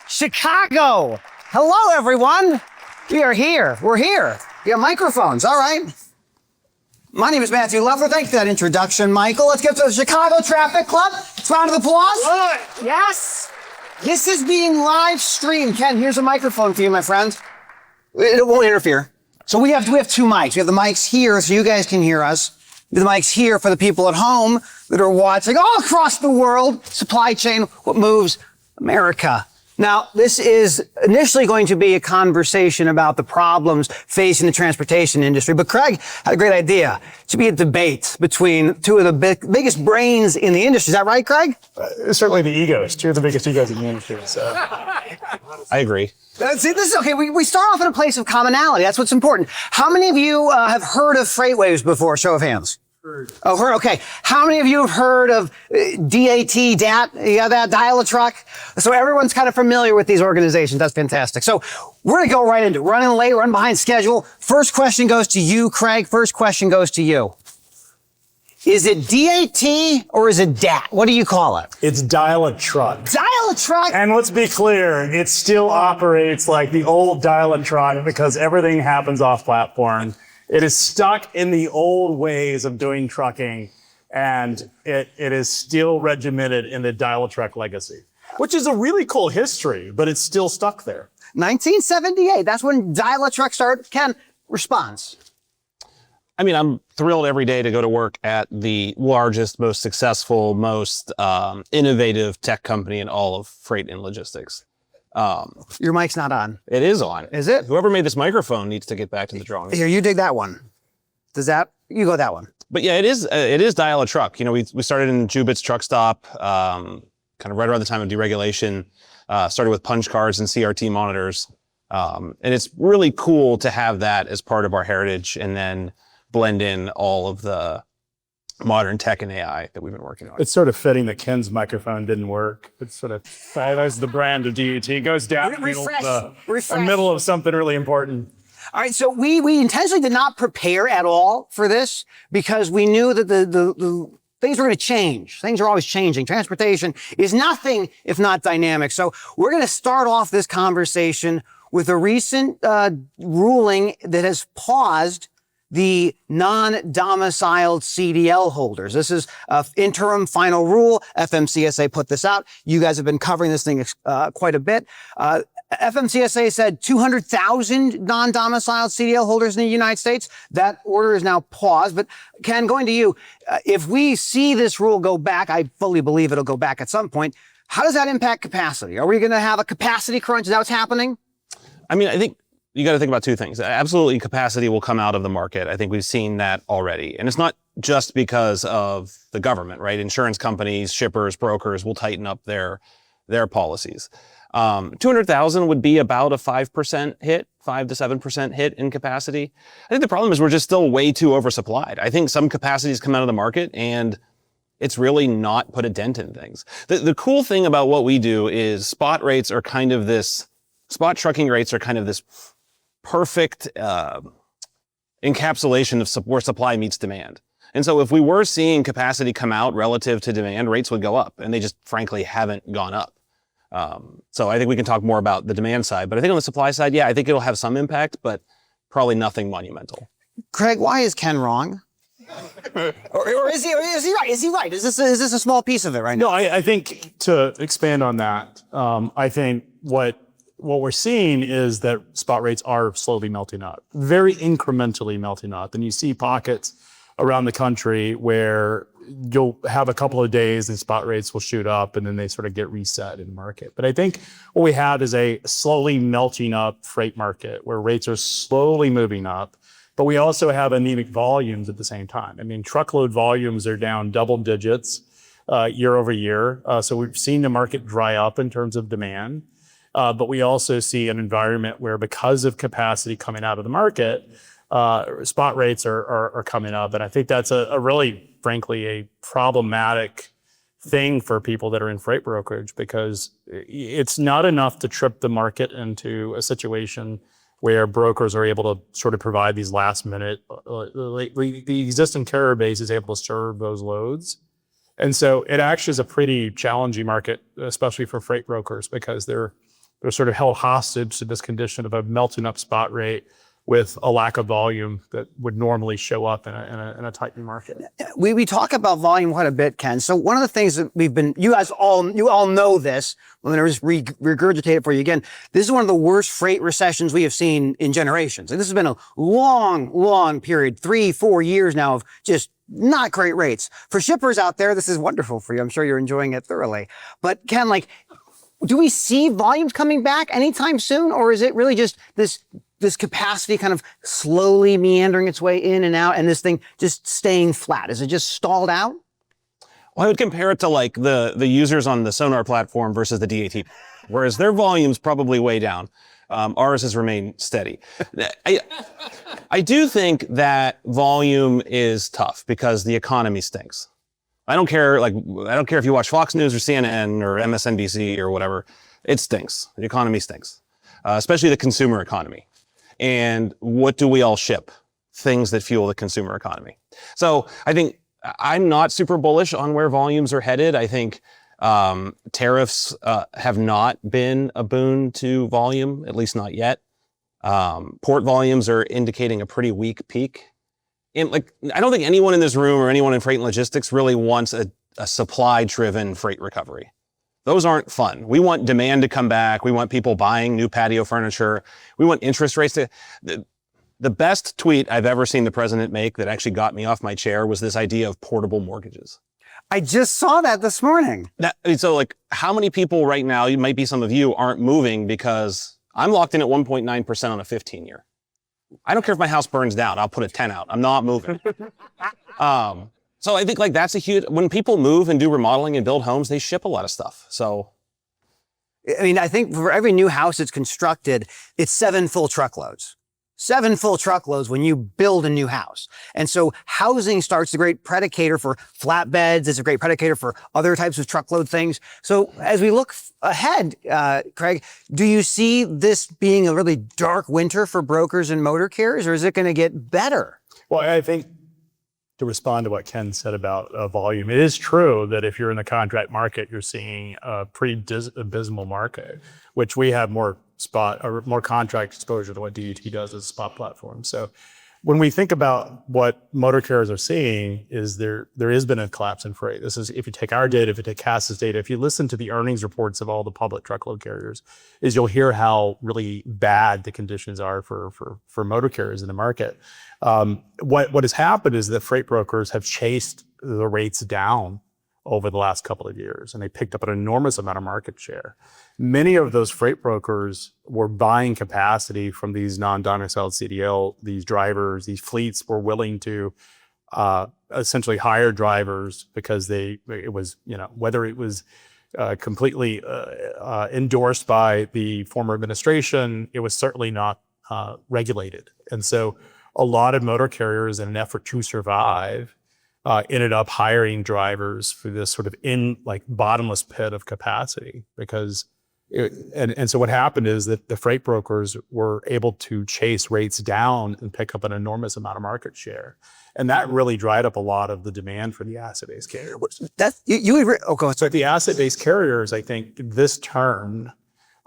Chicago. Hello, everyone. We are here. We're here. We have microphones. All right. My name is Matthew Leffler. Thank you for that introduction, Michael. Let's get to the Chicago Traffic Club. Round of applause. Good. Yes. This is being live streamed. Ken, here's a microphone for you, my friend. It won't interfere. So we have two mics. We have the mics here so you guys can hear us. The mics here for the people at home that are watching all across the world. Supply chain, what moves America. Now, this is initially going to be a conversation about the problems facing the transportation industry, but Craig had a great idea. It should be a debate between two of the biggest brains in the industry. Is that right, Craig? Certainly the egos, two of the biggest egos in the industry. So. I agree. See, this is okay. We start off in a place of commonality. That's what's important. How many of you have heard of FreightWaves before? Show of hands. Heard. Oh, heard. Okay. How many of you have heard of DAT, DAT? You got that? Dial a truck? So everyone's kind of familiar with these organizations. That's fantastic. So we're going to go right into it. Running late, running behind schedule. First question goes to you, Craig. First question goes to you. Is it DAT or is it DAT? What do you call it? It's dial a truck. Dial a truck? And let's be clear, it still operates like the old dial a truck because everything happens off platform. It is stuck in the old ways of doing trucking, and it is still regimented in the dial-a-truck legacy, which is a really cool history, but it's still stuck there. 1978, that's when dial-a-truck started. Ken, response. I mean, I'm thrilled every day to go to work at the largest, most successful, most innovative tech company in all of freight and logistics. Your mic's not on. It is on. Is it? Whoever made this microphone needs to get back to the drawing board. Here, you dig that one. You go that one. But yeah, it is dial a truck. You know, we started in Jubit's truck stop, kind of right around the time of deregulation, started with punch cards and CRT monitors. And it's really cool to have that as part of our heritage and then blend in all of the modern tech and AI that we've been working on. It's sort of fitting that Ken's microphone didn't work. It's sort of, there's the brand of DAT. It goes down in the middle of something really important. All right, so we intentionally did not prepare at all for this because we knew that the things were going to change. Things are always changing. Transportation is nothing if not dynamic. So we're going to start off this conversation with a recent ruling that has paused the non-domiciled CDL holders. This is an interim final rule. FMCSA put this out. You guys have been covering this thing quite a bit. FMCSA said 200,000 non-domiciled CDL holders in the United States. That order is now paused. But Ken, going to you, if we see this rule go back, I fully believe it'll go back at some point. How does that impact capacity? Are we going to have a capacity crunch? Is that what's happening? I mean, I think you got to think about two things. Absolutely, capacity will come out of the market. I think we've seen that already. And it's not just because of the government, right? Insurance companies, shippers, brokers will tighten up their policies. 200,000 would be about a 5% hit, 5 to 7% hit in capacity. I think the problem is we're just still way too oversupplied. I think some capacities come out of the market and it's really not put a dent in things. The cool thing about what we do is spot trucking rates are kind of this perfect encapsulation of where supply meets demand. And so if we were seeing capacity come out relative to demand, rates would go up, and they just frankly haven't gone up. So I think we can talk more about the demand side, but I think on the supply side, yeah, I think it'll have some impact, but probably nothing monumental. Craig, why is Ken wrong? or is he right? Is he right? Is this a small piece of it right now? No, I think to expand on that, I think what we're seeing is that spot rates are slowly melting up, very incrementally melting up. And you see pockets around the country where you'll have a couple of days and spot rates will shoot up and then they sort of get reset in the market. But I think what we have is a slowly melting up freight market where rates are slowly moving up, but we also have anemic volumes at the same time. I mean, truckload volumes are down double digits year over year. So we've seen the market dry up in terms of demand. But we also see an environment where because of capacity coming out of the market, spot rates are coming up. And I think that's a really, frankly, a problematic thing for people that are in freight brokerage because it's not enough to trip the market into a situation where brokers are able to sort of provide these last minute, the existing carrier base is able to serve those loads. And so it actually is a pretty challenging market, especially for freight brokers, because they're they're sort of held hostage to this condition of a melting up spot rate with a lack of volume that would normally show up in a tightening market. We talk about volume quite a bit, Ken. So one of the things that you all know this. I'm going to just regurgitate it for you again. This is one of the worst freight recessions we have seen in generations. And this has been a long period, 3-4 years now of just not great rates. For shippers out there, this is wonderful for you. I'm sure you're enjoying it thoroughly. But Ken, do we see volumes coming back anytime soon? Or is it really just this capacity kind of slowly meandering its way in and out and this thing just staying flat? Is it just stalled out? Well, I would compare it to the users on the Sonar platform versus the DAT, whereas their volume's probably way down. Ours has remained steady. I do think that volume is tough because the economy stinks. I don't care if you watch Fox News or CNN or MSNBC or whatever, it stinks. The economy stinks, especially the consumer economy. And what do we all ship? Things that fuel the consumer economy. So I think I'm not super bullish on where volumes are headed. I think tariffs have not been a boon to volume, at least not yet. Port volumes are indicating a pretty weak peak. And I don't think anyone in this room or anyone in freight and logistics really wants a supply-driven freight recovery. Those aren't fun. We want demand to come back. We want people buying new patio furniture. We want interest rates to... The best tweet I've ever seen the president make that actually got me off my chair was this idea of portable mortgages. I just saw that this morning. So how many people right now, you might be some of you, aren't moving because I'm locked in at 1.9% on a 15-year. I don't care if my house burns down. I'll put a 10 out. I'm not moving. So I think that's a huge, when people move and do remodeling and build homes, they ship a lot of stuff. So. I mean, I think for every new house that's constructed, it's 7 full truckloads. 7 full truckloads when you build a new house. And so housing starts a great predicator for flatbeds. It's a great predicator for other types of truckload things. So as we look ahead, Craig, do you see this being a really dark winter for brokers and motor carriers, or is it going to get better? Well, I think to respond to what Ken said about volume, it is true that if you're in the contract market, you're seeing a pretty abysmal market, which we have more spot or more contract exposure to what DUT does as a spot platform. So when we think about what motor carriers are seeing is there has been a collapse in freight. This is, if you take our data, if you take Cass's data, if you listen to the earnings reports of all the public truckload carriers, is you'll hear how really bad the conditions are for motor carriers in the market. What has happened is that freight brokers have chased the rates down over the last couple of years, and they picked up an enormous amount of market share. Many of those freight brokers were buying capacity from these non-domiciled CDL, these drivers, these fleets were willing to essentially hire drivers because it was whether it was completely endorsed by the former administration, it was certainly not regulated. And so a lot of motor carriers, in an effort to survive, ended up hiring drivers for this sort of bottomless pit of capacity because and so what happened is that the freight brokers were able to chase rates down and pick up an enormous amount of market share. And that really dried up a lot of the demand for the asset-based carriers. You agree? Oh, go ahead. So the asset-based carriers, I think this turn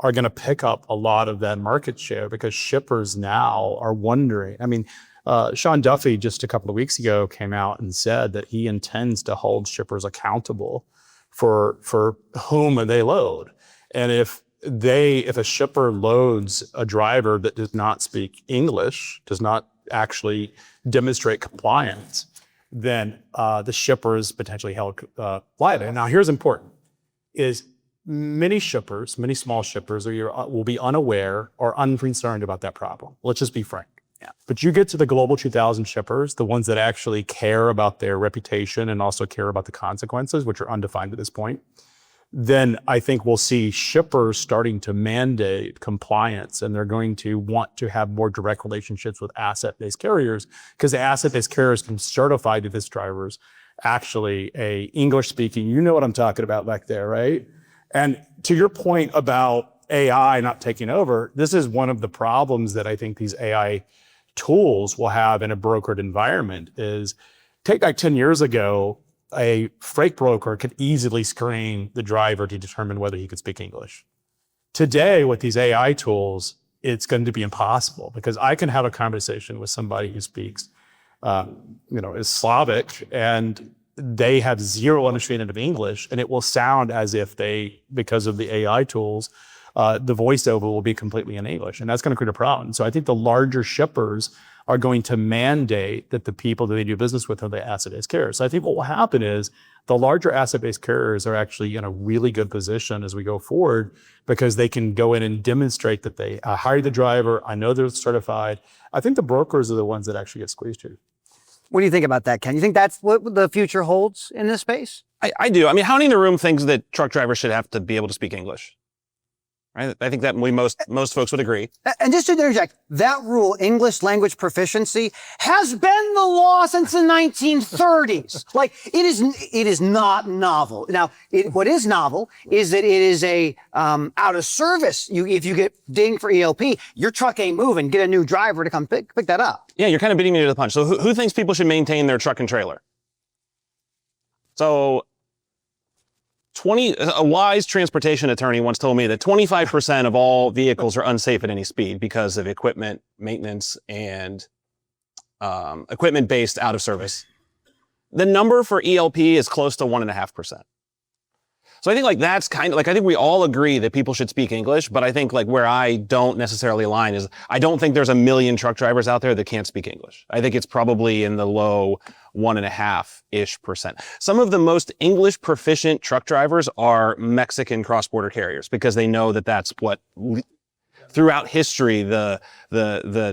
are going to pick up a lot of that market share because shippers now are wondering. I mean, Sean Duffy just a couple of weeks ago came out and said that he intends to hold shippers accountable for whom they load. And if a shipper loads a driver that does not speak English, does not actually demonstrate compliance, then the shipper is potentially held liable. Now, here's important, is many small shippers will be unaware or unconcerned about that problem. Let's just be frank. Yeah. But you get to the global 2000 shippers, the ones that actually care about their reputation and also care about the consequences, which are undefined at this point, then I think we'll see shippers starting to mandate compliance, and they're going to want to have more direct relationships with asset-based carriers because the asset-based carriers can certify to this driver's actually a English-speaking, you know what I'm talking about back there, right? And to your point about AI not taking over, this is one of the problems that I think these AI tools will have in a brokered environment is, take 10 years ago, a freight broker could easily screen the driver to determine whether he could speak English. Today, with these AI tools, it's going to be impossible because I can have a conversation with somebody who speaks, is Slavic, and they have zero understanding of English, and it will sound as if because of the AI tools, the voiceover will be completely in English, and that's going to create a problem. So I think the larger shippers are going to mandate that the people that they do business with are the asset-based carriers. So I think what will happen is the larger asset-based carriers are actually in a really good position as we go forward because they can go in and demonstrate that they hired the driver. I know they're certified. I think the brokers are the ones that actually get squeezed here. What do you think about that, Ken? You think that's what the future holds in this space? I do. I mean, how many in the room thinks that truck drivers should have to be able to speak English? Right? I think that most folks would agree. And just to interject, that rule, English language proficiency, has been the law since the 1930s. Like, it is not novel. Now, what is novel is that it is a out of service. If you get dinged for ELP, your truck ain't moving. Get a new driver to come pick that up. Yeah, you're kind of beating me to the punch. So who thinks people should maintain their truck and trailer? So a wise transportation attorney once told me that 25% of all vehicles are unsafe at any speed because of equipment maintenance and equipment based out of service. The number for ELP is close to 1.5%. So I think like that's kind of like, I think we all agree that people should speak English, but I think like where I don't necessarily align is I don't think there's a million truck drivers out there that can't speak English. I think it's probably in the low 1.5-ish%. Some of the most English proficient truck drivers are Mexican cross-border carriers because they know that that's what throughout history, the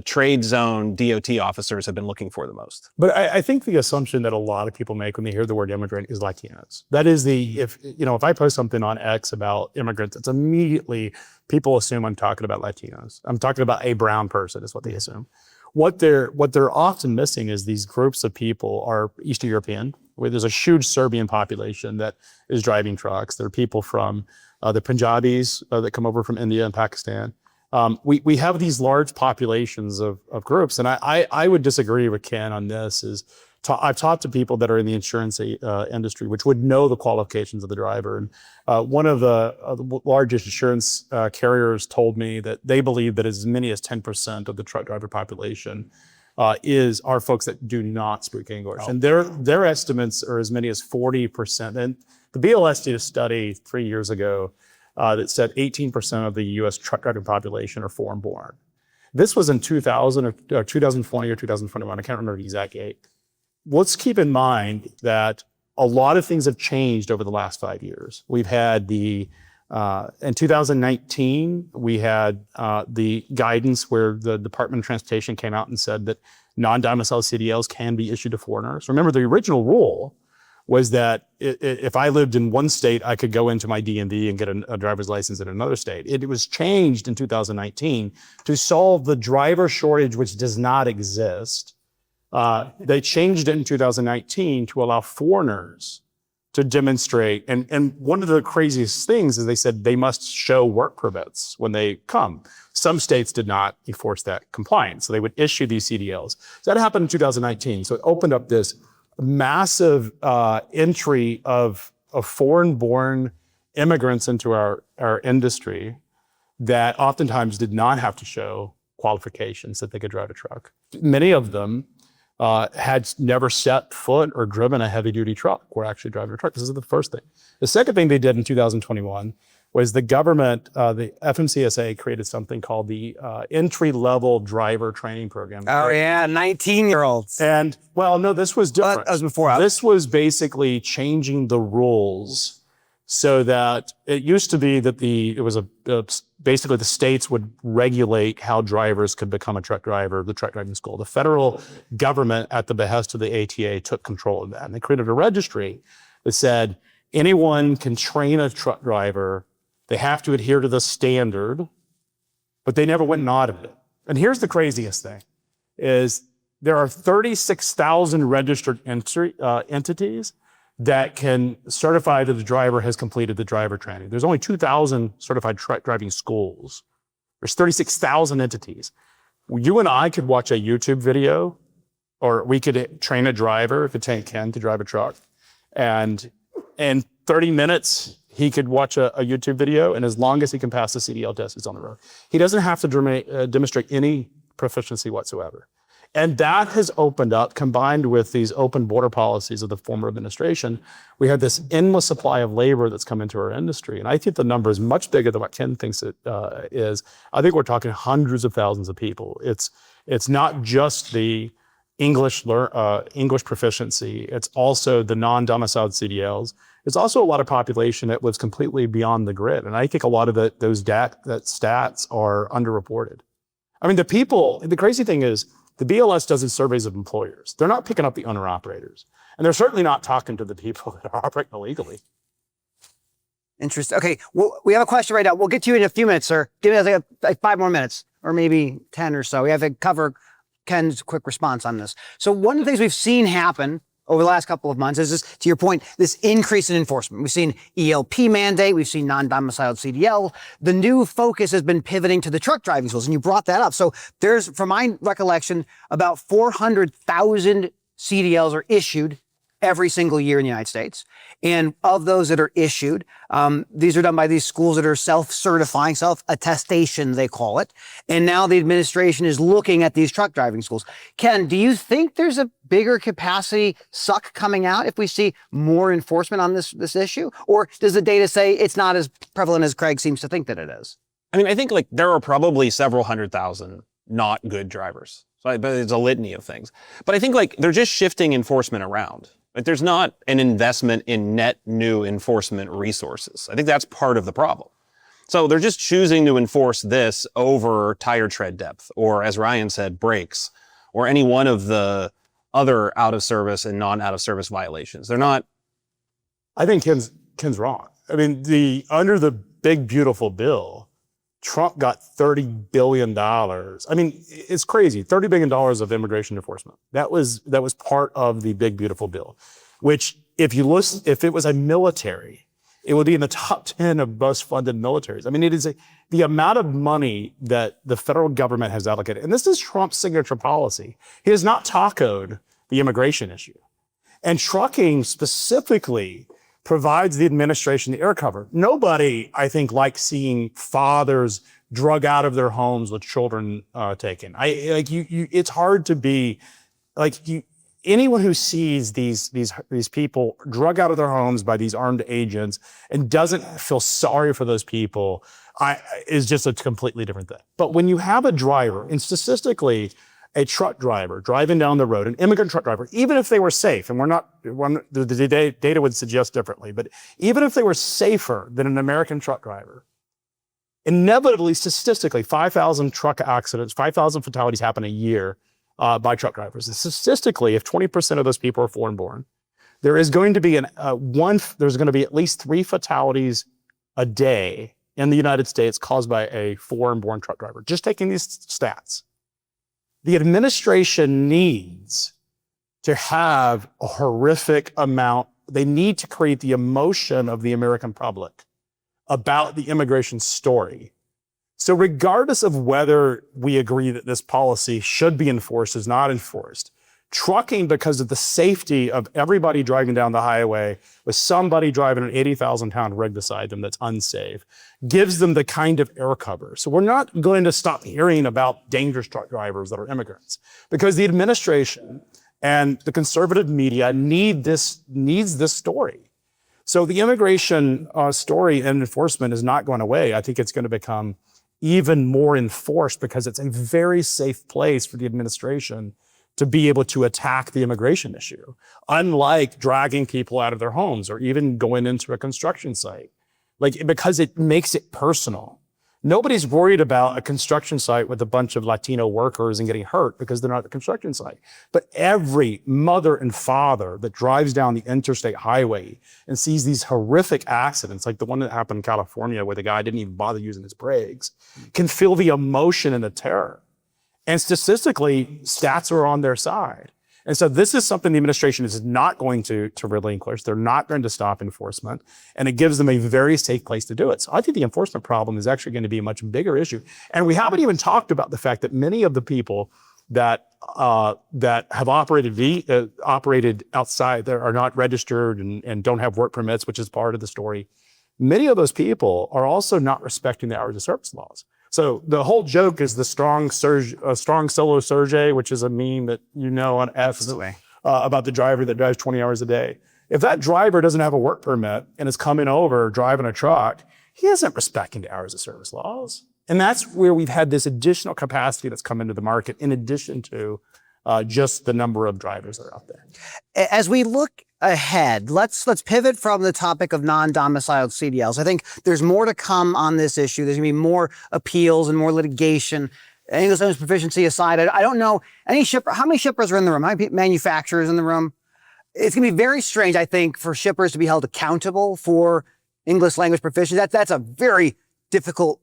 trade zone DOT officers have been looking for the most. But I think the assumption that a lot of people make when they hear the word immigrant is Latinos. That is if I post something on X about immigrants, it's immediately people assume I'm talking about Latinos. I'm talking about a brown person is what they assume. What they're often missing is these groups of people are Eastern European, where there's a huge Serbian population that is driving trucks. There are people from the Punjabis that come over from India and Pakistan. We have these large populations of groups, and I would disagree with Ken on this. I've talked to people that are in the insurance industry, which would know the qualifications of the driver. And one of the largest insurance carriers told me that they believe that as many as 10% of the truck driver population are folks that do not speak English, and their estimates are as many as 40%. And the BLS did a study 3 years ago that said 18% of the U.S. truck driving population are foreign born. This was in 2000 or 2020 or 2021. I can't remember the exact date. Let's keep in mind that a lot of things have changed over the last 5 years. We've had in 2019, we had the guidance where the Department of Transportation came out and said that non-domiciled CDLs can be issued to foreigners. Remember, the original rule was that if I lived in one state, I could go into my DMV and get a driver's license in another state. It was changed in 2019 to solve the driver shortage, which does not exist. They changed it in 2019 to allow foreigners to demonstrate. And one of the craziest things is they said they must show work permits when they come. Some states did not enforce that compliance, so they would issue these CDLs. So that happened in 2019. So it opened up this massive entry of foreign-born immigrants into our industry that oftentimes did not have to show qualifications that they could drive a truck. Many of them had never set foot or driven a heavy-duty truck, were actually driving a truck. This is the first thing. The second thing they did in 2021 was the government, the FMCSA created something called the entry-level driver training program. Oh yeah, 19-year-olds. And well, no, this was different. Well, that was before. This was basically changing the rules so that it used to be that basically the states would regulate how drivers could become a truck driver, the truck driving school. The federal government, at the behest of the ATA, took control of that. And they created a registry that said anyone can train a truck driver. They have to adhere to the standard, but they never went and audited it. And here's the craziest thing, is there are 36,000 registered entities that can certify that the driver has completed the driver training. There's only 2,000 certified truck driving schools. There's 36,000 entities. You and I could watch a YouTube video, or we could train a driver, if it's Ken, to drive a truck. And in 30 minutes, He could watch a YouTube video, and as long as he can pass the CDL test, he's on the road. He doesn't have to demonstrate any proficiency whatsoever. And that has opened up, combined with these open border policies of the former administration, we have this endless supply of labor that's come into our industry. And I think the number is much bigger than what Ken thinks it is. I think we're talking hundreds of thousands of people. It's not just the English proficiency. It's also the non-domiciled CDLs. It's also a lot of population that lives completely beyond the grid. And I think a lot of those stats are underreported. I mean, the crazy thing is, the BLS does its surveys of employers. They're not picking up the owner-operators. And they're certainly not talking to the people that are operating illegally. Interesting. Okay, well, we have a question right now. We'll get to you in a few minutes, sir. Give me like 5 more minutes, or maybe 10 or so. We have to cover Ken's quick response on this. So one of the things we've seen happen over the last couple of months is this, to your point, this increase in enforcement. We've seen ELP mandate, we've seen non-domiciled CDL. The new focus has been pivoting to the truck driving schools, and you brought that up. So there's, from my recollection, about 400,000 CDLs are issued every single year in the United States. And of those that are issued, these are done by these schools that are self-certifying, self-attestation, they call it. And now the administration is looking at these truck driving schools. Ken, do you think there's a bigger capacity suck coming out if we see more enforcement on this issue? Or does the data say it's not as prevalent as Craig seems to think that it is? I mean, I think like there are probably several 100,000 not good drivers. But it's a litany of things. But I think like they're just shifting enforcement around. Like there's not an investment in net new enforcement resources. I think that's part of the problem. So they're just choosing to enforce this over tire tread depth, or as Ryan said, brakes, or any one of the other out of service and non out of service violations. They're not. I think Ken's wrong. I mean, under the big beautiful bill, Trump got $30 billion. I mean, it's crazy. $30 billion of immigration enforcement. That was part of the big beautiful bill, which if it was a military, it would be in the top 10 of most funded militaries. I mean, it is the amount of money that the federal government has allocated. And this is Trump's signature policy. He has not tacoed the immigration issue. And trucking specifically provides the administration the air cover. Nobody, I think, likes seeing fathers drug out of their homes with children taken. It's hard to be anyone who sees these people drug out of their homes by these armed agents and doesn't feel sorry for those people is just a completely different thing. But when you have a driver, and statistically, a truck driver driving down the road, an immigrant truck driver, even if they were safe, and the data would suggest differently, but even if they were safer than an American truck driver, inevitably, statistically, 5,000 truck accidents, 5,000 fatalities happen a year by truck drivers. And statistically, if 20% of those people are foreign-born, there is going to be there's going to be at least 3 fatalities a day in the United States caused by a foreign-born truck driver. Just taking these stats. The administration needs to have a horrific amount. They need to create the emotion of the American public about the immigration story. So regardless of whether we agree that this policy should be enforced, is not enforced, trucking, because of the safety of everybody driving down the highway with somebody driving an 80,000-pound rig beside them that's unsafe, gives them the kind of air cover. So we're not going to stop hearing about dangerous truck drivers that are immigrants, because the administration and the conservative media needs this story. So the immigration story and enforcement is not going away. I think it's going to become even more enforced because it's a very safe place for the administration to be able to attack the immigration issue, unlike dragging people out of their homes or even going into a construction site, because it makes it personal. Nobody's worried about a construction site with a bunch of Latino workers and getting hurt because they're not at the construction site. But every mother and father that drives down the interstate highway and sees these horrific accidents, like the one that happened in California where the guy didn't even bother using his brakes, can feel the emotion and the terror. And statistically, stats are on their side. And so this is something the administration is not going to relinquish. They're not going to stop enforcement. And it gives them a very safe place to do it. So I think the enforcement problem is actually going to be a much bigger issue. And we haven't even talked about the fact that many of the people that have operated outside, that are not registered and don't have work permits, which is part of the story. many of those people are also not respecting the hours of service laws. So the whole joke is the strong solo surge, which is a meme that on X about the driver that drives 20 hours a day. If that driver doesn't have a work permit and is coming over driving a truck, he isn't respecting the hours of service laws. And that's where we've had this additional capacity that's come into the market in addition to just the number of drivers that are out there. As we look ahead, let's pivot from the topic of non-domiciled CDLs. I think there's more to come on this issue. There's gonna be more appeals and more litigation. English language proficiency aside, I don't know how many shippers are in the room? How many manufacturers in the room? It's gonna be very strange, I think, for shippers to be held accountable for English language proficiency. That's a very difficult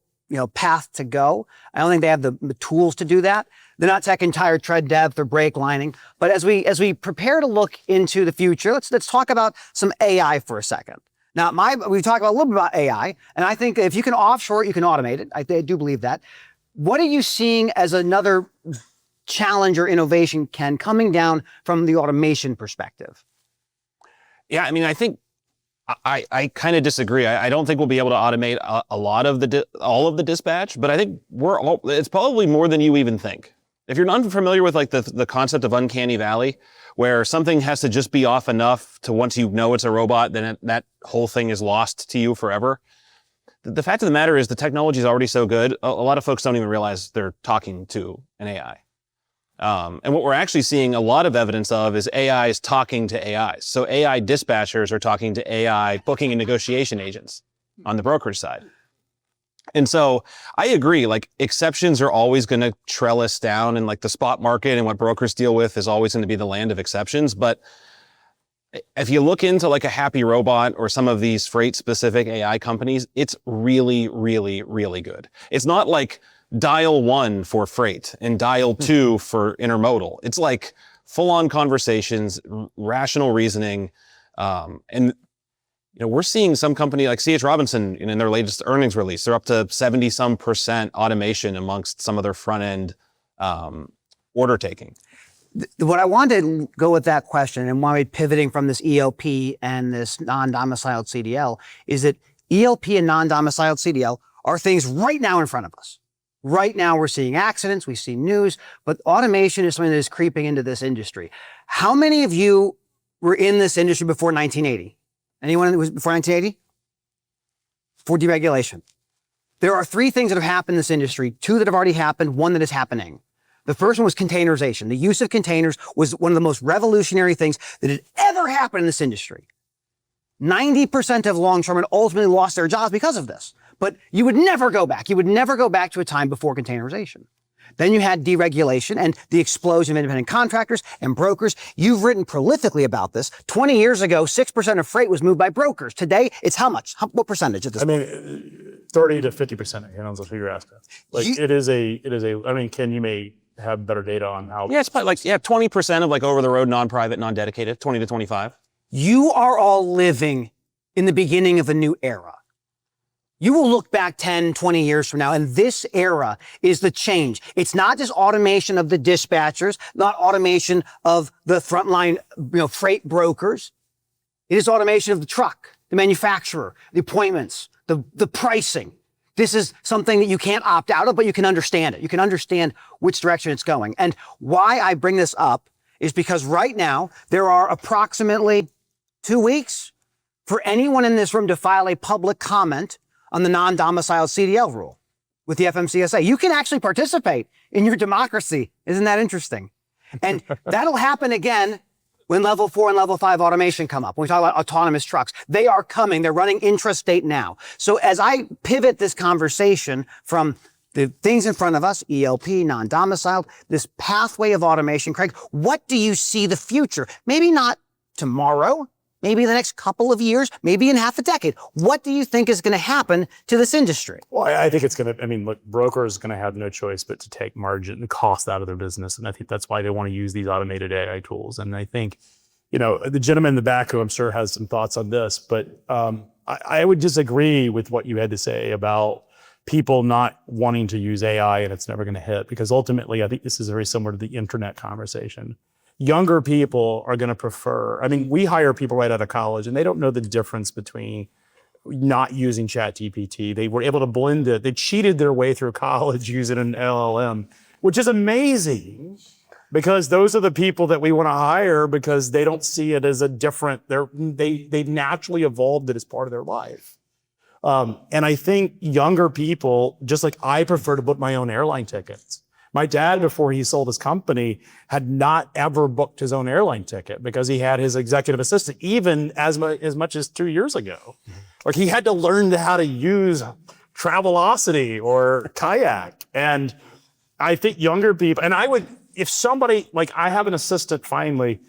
path to go. I don't think they have the tools to do that. They're not taking entire tread depth or brake lining. But as we prepare to look into the future, let's talk about some AI for a second. Now, we've talked a little bit about AI, and I think if you can offshore it, you can automate it. I do believe that. What are you seeing as another challenge or innovation, Ken, coming down from the automation perspective? Yeah, I mean, I think I kind of disagree. I don't think we'll be able to automate a lot of all of the dispatch, but I think it's probably more than you even think. If you're unfamiliar with like the concept of uncanny valley, where something has to just be off enough to once you know it's a robot, then that whole thing is lost to you forever. The fact of the matter is the technology is already so good. A lot of folks don't even realize they're talking to an AI. And what we're actually seeing a lot of evidence of is AIs talking to AIs. So AI dispatchers are talking to AI booking and negotiation agents on the brokerage side. And so I agree, like exceptions are always going to trail us down, and like the spot market and what brokers deal with is always going to be the land of exceptions. But if you look into like a Happy Robot or some of these freight specific AI companies, it's really, really, really good. It's not like dial 1 for freight and dial 2 for intermodal. It's like full on conversations, rational reasoning. And we're seeing some company like C.H. Robinson in their latest earnings release, they're up to 70% automation amongst some of their front end order taking. What I wanted to go with that question and why we're pivoting from this ELP and this non-domiciled CDL is that ELP and non-domiciled CDL are things right now in front of us. Right now we're seeing accidents, we see news, but automation is something that is creeping into this industry. How many of you were in this industry before 1980? Anyone that was before 1980? Before deregulation. There are 3 things that have happened in this industry, 2 that have already happened, 1 that is happening. The first one was containerization. The use of containers was one of the most revolutionary things that had ever happened in this industry. 90% of longshoremen ultimately lost their jobs because of this. But you would never go back. You would never go back to a time before containerization. Then you had deregulation and the explosion of independent contractors and brokers. You've written prolifically about this. 20 years ago, 6% of freight was moved by brokers. Today, it's how much? What percentage at this point? 30 to 50%, depends on who you're asking. It is a, Ken, you may have better data on how. Yeah, it's probably 20% of like over the road, non-private, non-dedicated, 20 to 25. You are all living in the beginning of a new era. You will look back 10, 20 years from now, and this era is the change. It's not just automation of the dispatchers, not automation of the frontline, freight brokers. It is automation of the truck, the manufacturer, the appointments, the pricing. This is something that you can't opt out of, but you can understand it. You can understand which direction it's going. And why I bring this up is because right now there are approximately 2 weeks for anyone in this room to file a public comment on the non-domiciled CDL rule with the FMCSA. You can actually participate in your democracy. Isn't that interesting? And that'll happen again when level 4 and level 5 automation come up. When we talk about autonomous trucks, they are coming. They're running intrastate now. So as I pivot this conversation from the things in front of us, ELP, non-domiciled, this pathway of automation, Craig, what do you see the future? Maybe not tomorrow, maybe the next couple of years, maybe in half a decade. What do you think is going to happen to this industry? Well, I think it's going to, look, brokers are going to have no choice but to take margin and cost out of their business. And I think that's why they want to use these automated AI tools. And I think, the gentleman in the back who I'm sure has some thoughts on this, but I would disagree with what you had to say about people not wanting to use AI and it's never going to hit, because ultimately I think this is very similar to the internet conversation. Younger people are going to prefer, we hire people right out of college and they don't know the difference between not using ChatGPT. They were able to blend it. They cheated their way through college using an LLM, which is amazing because those are the people that we want to hire because they don't see it as a different, they naturally evolved it as part of their life. And I think younger people, just like I prefer to book my own airline tickets. My dad, before he sold his company, had not ever booked his own airline ticket because he had his executive assistant, even as much as 2 years ago. Like he had to learn how to use Travelocity or Kayak. And I think younger people, and I would, if somebody, like I have an assistant finally,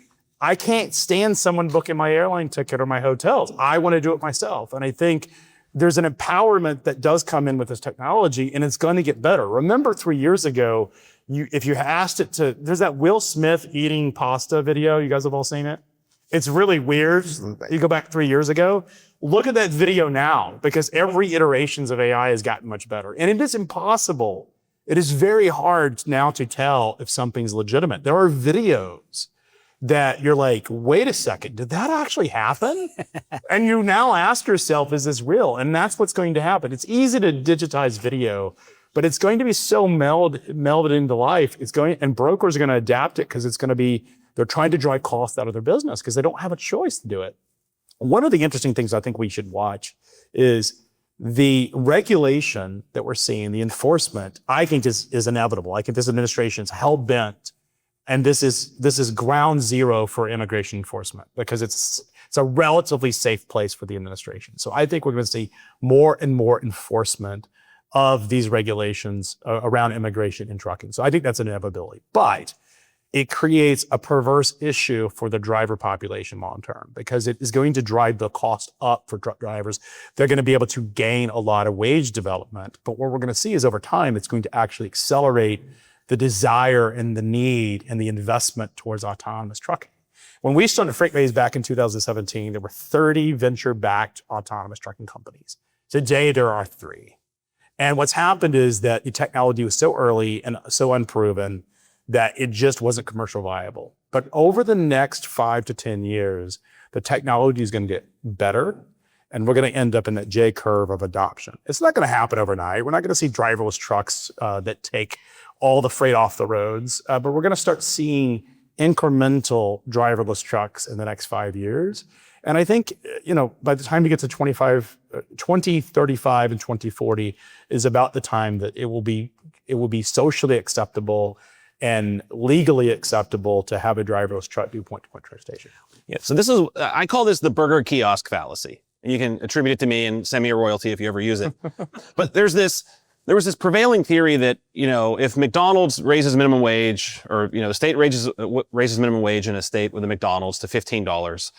I can't stand someone booking my airline ticket or my hotels. I want to do it myself. And I think there's an empowerment that does come in with this technology and it's going to get better. Remember 3 years ago, if you asked it to, there's that Will Smith eating pasta video. You guys have all seen it? It's really weird. You go back 3 years ago, look at that video now because every iterations of AI has gotten much better. And it is impossible. It is very hard now to tell if something's legitimate. There are videos that you're like, wait a second, did that actually happen? And you now ask yourself, is this real? And that's what's going to happen. It's easy to digitize video, but it's going to be so melded into life. And brokers are going to adapt it because it's going to be, they're trying to drive costs out of their business because they don't have a choice to do it. One of the interesting things I think we should watch is the regulation that we're seeing, the enforcement, I think is inevitable. I think this administration is hell-bent. And this is ground zero for immigration enforcement because it's a relatively safe place for the administration. So I think we're going to see more and more enforcement of these regulations around immigration and trucking. So I think that's an inevitability. But it creates a perverse issue for the driver population long term because it is going to drive the cost up for truck drivers. They're going to be able to gain a lot of wage development. But what we're going to see is over time, it's going to actually accelerate the desire and the need and the investment towards autonomous trucking. When we started FreightWaves back in 2017, there were 30 venture-backed autonomous trucking companies. Today, there are 3. And what's happened is that the technology was so early and so unproven that it just wasn't commercial viable. But over the next 5 to 10 years, the technology is going to get better and we're going to end up in that J curve of adoption. It's not going to happen overnight. We're not going to see driverless trucks that take all the freight off the roads, but we're going to start seeing incremental driverless trucks in the next 5 years. And I think, by the time you get to 2035 and 2040 is about the time that it will be socially acceptable and legally acceptable to have a driverless truck do point-to-point transportation. Yeah, so I call this the burger kiosk fallacy. And you can attribute it to me and send me a royalty if you ever use it. But there was this prevailing theory that, if McDonald's raises minimum wage or, the state raises minimum wage in a state with a McDonald's to $15,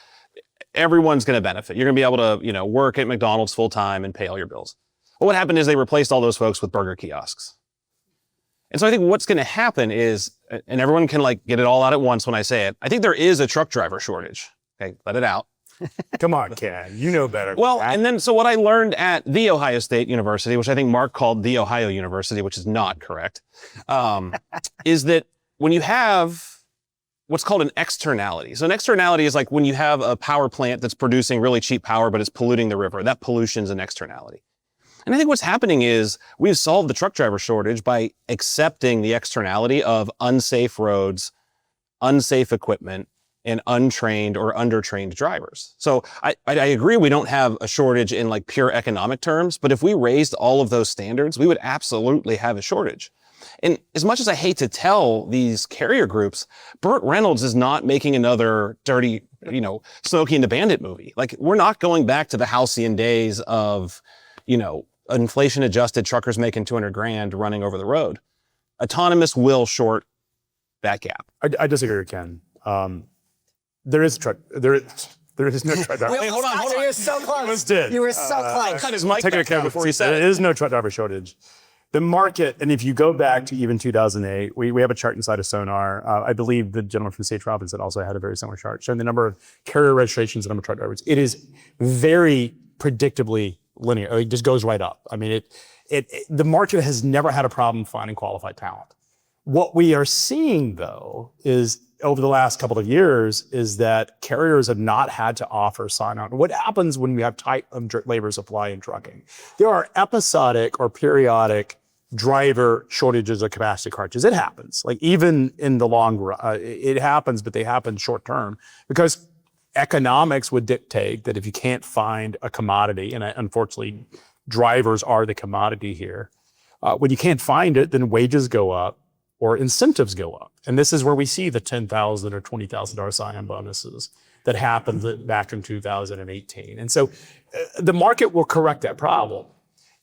everyone's going to benefit. You're going to be able to, work at McDonald's full time and pay all your bills. Well, what happened is they replaced all those folks with burger kiosks. And so I think what's going to happen is, and everyone can get it all out at once when I say it, I think there is a truck driver shortage. Okay, let it out. Come on, Ken, you know better. Well, and then so what I learned at The Ohio State University, which I think Mark called The Ohio University, which is not correct, is that when you have what's called an externality. So an externality is like when you have a power plant that's producing really cheap power, but it's polluting the river. That pollution's an externality. And I think what's happening is we've solved the truck driver shortage by accepting the externality of unsafe roads, unsafe equipment, and untrained or undertrained drivers. So I agree we don't have a shortage in pure economic terms, but if we raised all of those standards, we would absolutely have a shortage. And as much as I hate to tell these carrier groups, Burt Reynolds is not making another dirty, Smokey and the Bandit movie. We're not going back to the halcyon days of, inflation adjusted truckers making 200 grand running over the road. Autonomous will short that gap. I disagree with Ken. There is no truck driver. Wait, hold on. You were so close. You were so close. Cut his mic Take back it, Ken, down before he said it. There is no truck driver shortage. The market, and if you go back to even 2008, we have a chart inside of Sonar. I believe the gentleman from C.H. Robinson also had a very similar chart showing the number of carrier registrations and number of truck drivers. It is very predictably linear. It just goes right up. I mean, the market has never had a problem finding qualified talent. What we are seeing, though, is over the last couple of years is that carriers have not had to offer sign-on. What happens when we have tight labor supply in trucking? There are episodic or periodic driver shortages or capacity crunches. It happens. Like even in the long run, it happens, but they happen short term because economics would dictate that if you can't find a commodity, and unfortunately drivers are the commodity here, when you can't find it, then wages go up or incentives go up. And this is where we see the $10,000 or $20,000 sign-on bonuses that happened back in 2018. And so the market will correct that problem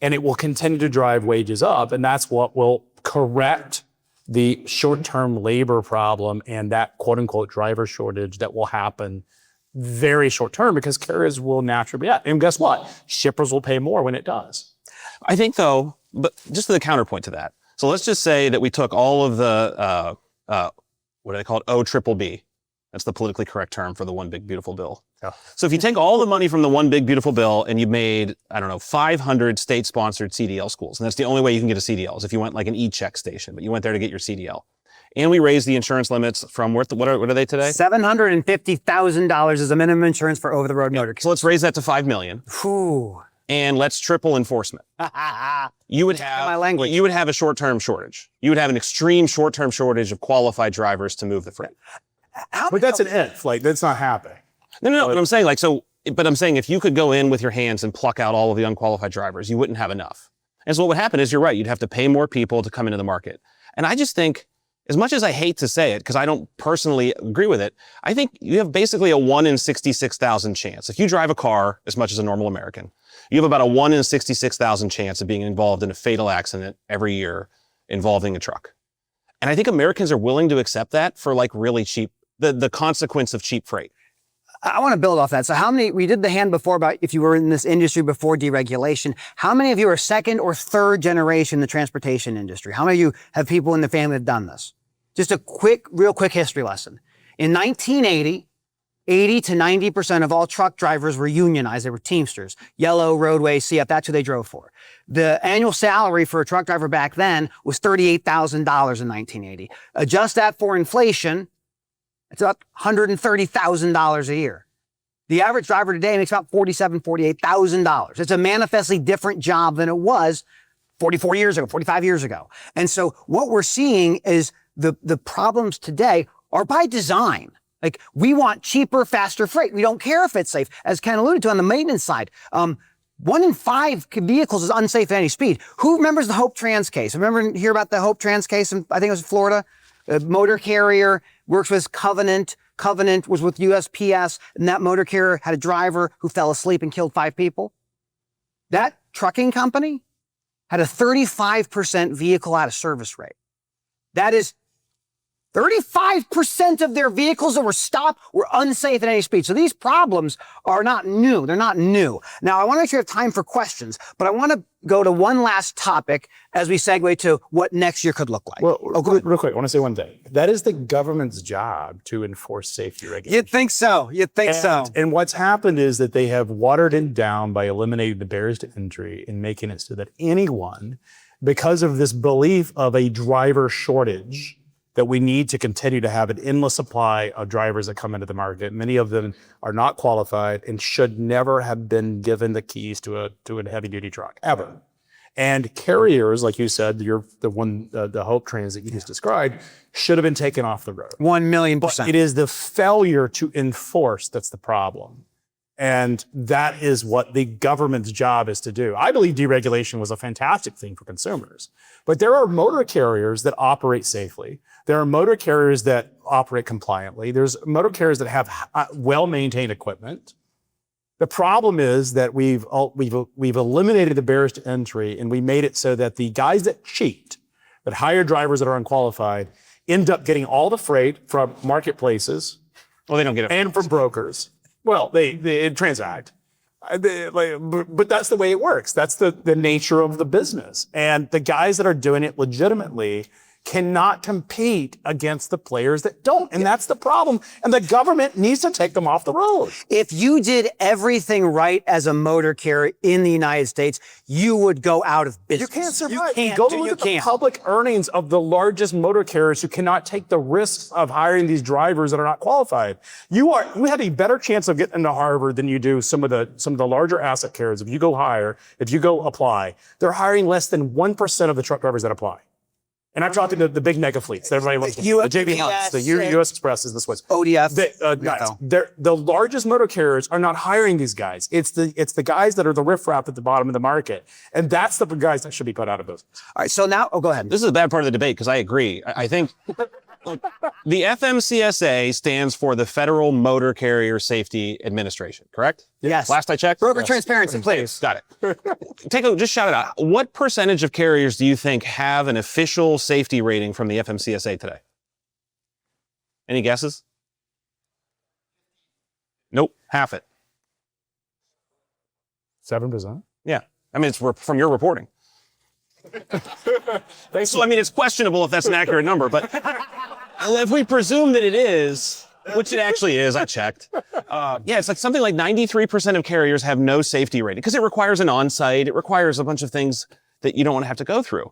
and it will continue to drive wages up. And that's what will correct the short-term labor problem and that quote unquote driver shortage that will happen very short term because carriers will naturally be at. And guess what? Shippers will pay more when it does. I think though, but just the counterpoint to that. So let's just say that we took all of the, what do they call it? OBBB. That's the politically correct term for the one big beautiful bill. Yeah. So if you take all the money from the one big beautiful bill and you made, I don't know, 500 state-sponsored CDL schools, and that's the only way you can get a CDL is if you went like an e-check station, but you went there to get your CDL. And we raised the insurance limits from what are they today? $750,000 is a minimum insurance for over-the-road motor. So let's raise that to $5 million. Whew. And let's triple enforcement. You would have my language. You would have a short-term shortage. You would have an extreme short-term shortage of qualified drivers to move the freight. But that's an if, like that's not happening. No. But I'm saying but I'm saying if you could go in with your hands and pluck out all of the unqualified drivers, you wouldn't have enough. And so what would happen is you're right. You'd have to pay more people to come into the market. And I just think, as much as I hate to say it, because I don't personally agree with it, I think you have basically a 1 in 66,000 chance. If you drive a car as much as a normal American, you have about a 1 in 66,000 chance of being involved in a fatal accident every year involving a truck. And I think Americans are willing to accept that for like really cheap, the consequence of cheap freight. I want to build off that. So we did the hand before about if you were in this industry before deregulation, how many of you are second or third generation in the transportation industry? How many of you have people in the family that have done this? Just a real quick history lesson. In 1980, 80 to 90% of all truck drivers were unionized. They were Teamsters, Yellow, Roadway, CF. That's who they drove for. The annual salary for a truck driver back then was $38,000 in 1980. Adjust that for inflation, it's about $130,000 a year. The average driver today makes about $47,000, $48,000. It's a manifestly different job than it was 44 years ago, 45 years ago. And so what we're seeing is the problems today are by design. Like we want cheaper, faster freight. We don't care if it's safe. As Ken alluded to on the maintenance side, 1 in 5 vehicles is unsafe at any speed. Who remembers the Hope Trans case? Remember hear about the Hope Trans case? I think it was Florida. A motor carrier works with Covenant. Covenant was with USPS, and that motor carrier had a driver who fell asleep and killed 5 people. That trucking company had a 35% vehicle out of service rate. That is 35% of their vehicles that were stopped were unsafe at any speed. So these problems are not new. They're not new. Now, I want to make sure we have time for questions, but I want to go to one last topic as we segue to what next year could look like. Well, real quick, I want to say one thing. That is the government's job to enforce safety regulations. You'd think so. And what's happened is that they have watered it down by eliminating the barriers to entry and making it so that anyone, because of this belief of a driver shortage, that we need to continue to have an endless supply of drivers that come into the market. Many of them are not qualified and should never have been given the keys to a heavy duty truck, ever. And carriers, like you said, the Hope Trans that you just described, should have been taken off the road. 1,000,000%. But it is the failure to enforce that's the problem. And that is what the government's job is to do. I believe deregulation was a fantastic thing for consumers. But there are motor carriers that operate safely. There are motor carriers that operate compliantly. There's motor carriers that have well-maintained equipment. The problem is that we've eliminated the barriers to entry, and we made it so that the guys that cheat, that hire drivers that are unqualified, end up getting all the freight from marketplaces. Well, they don't get it. And from brokers. Well, they transact. But that's the way it works. That's the nature of the business. And the guys that are doing it legitimately cannot compete against the players that don't. And that's the problem. And the government needs to take them off the road. If you did everything right as a motor carrier in the United States, you would go out of business. You can't survive. You can't. Go look at the can't. public earnings of the largest motor carriers who cannot take the risks of hiring these drivers that are not qualified. You have a better chance of getting into Harvard than you do some of the larger asset carriers. If you go apply, they're hiring less than 1% of the truck drivers that apply. And I'm talking to the big mega fleets. Everybody wants the JB Hunts, the US Expresses, the Swiss. ODF. The largest motor carriers are not hiring these guys. It's the guys that are the riffraff at the bottom of the market. And that's the guys that should be put out of business. All right, so now, go ahead. This is a bad part of the debate because I agree. I think the FMCSA stands for the Federal Motor Carrier Safety Administration, correct? Yes. Last I checked? Broker transparency, please. Got it. Just shout it out. What percentage of carriers do you think have an official safety rating from the FMCSA today? Any guesses? Nope, half it. 7%? Yeah. I mean, it's from your reporting. So, I mean, it's questionable if that's an accurate number, but if we presume that it is, which it actually is, I checked. It's like something like 93% of carriers have no safety rating because it requires an on-site, it requires a bunch of things that you don't want to have to go through.